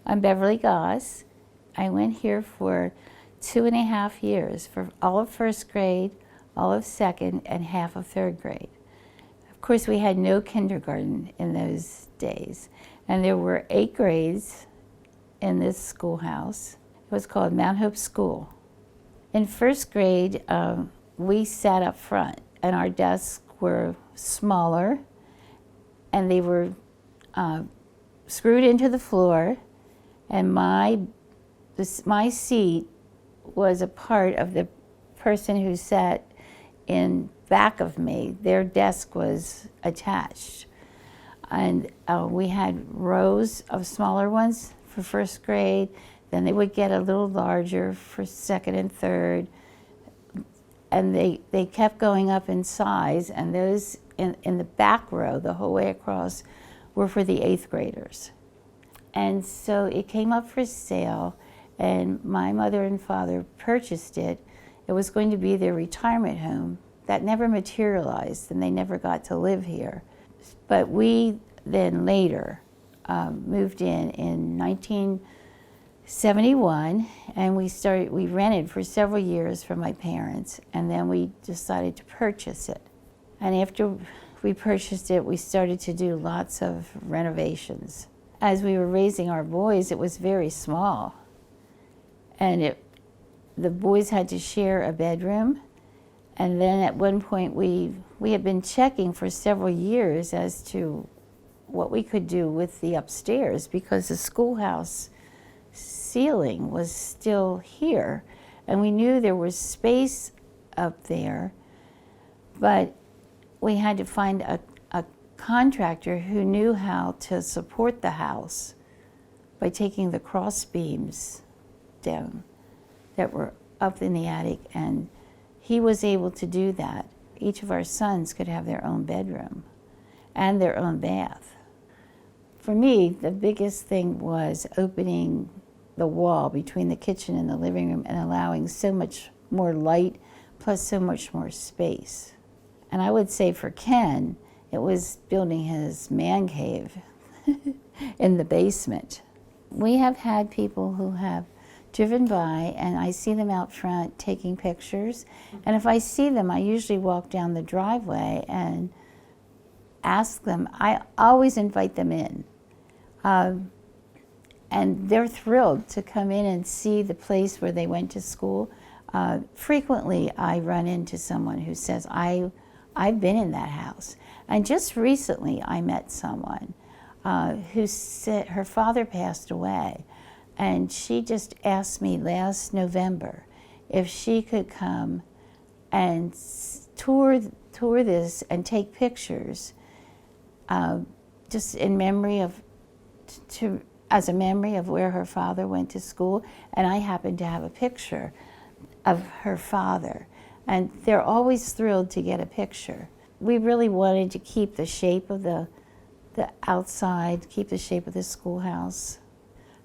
I'm Beverly Goss. I went here for 2.5 years, for all of first grade, all of second, and half of third grade. Of course, we had no kindergarten in those days, and there were 8 grades in this schoolhouse. It was called Mount Hope School. In first grade, we sat up front, and our desks were smaller, and they were screwed into the floor, and my seat was a part of the person who sat in back of me. Their desk was attached. And we had rows of smaller ones for first grade, then they would get a little larger for second and third, and they kept going up in size, and those in the back row, the whole way across, were for the 8th graders. And so it came up for sale, and my mother and father purchased it. It was going to be their retirement home. That never materialized, and they never got to live here. But we then later moved in 1971, and we rented for several years from my parents, and then we decided to purchase it. And after we purchased it, we started to do lots of renovations. As we were raising our boys, it was very small, and the boys had to share a bedroom. And then at one point, we had been checking for several years as to what we could do with the upstairs, because the schoolhouse ceiling was still here, and we knew there was space up there, but we had to find a contractor who knew how to support the house by taking the cross beams down that were up in the attic, and he was able to do that. Each of our sons could have their own bedroom and their own bath. For me, the biggest thing was opening the wall between the kitchen and the living room and allowing so much more light, plus so much more space. And I would say for Ken, it was building his man cave in the basement. We have had people who have driven by, and I see them out front taking pictures. And if I see them, I usually walk down the driveway and ask them. I always invite them in. And they're thrilled to come in and see the place where they went to school. Frequently, I run into someone who says, I've been in that house. And just recently, I met someone who said her father passed away. And she just asked me last November if she could come and tour this and take pictures, just in memory of, as a memory of where her father went to school. And I happen to have a picture of her father. And they're always thrilled to get a picture. We really wanted to keep the shape of the outside, keep the shape of the schoolhouse.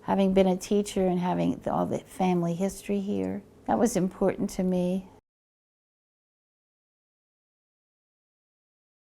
Having been a teacher and having all the family history here, that was important to me.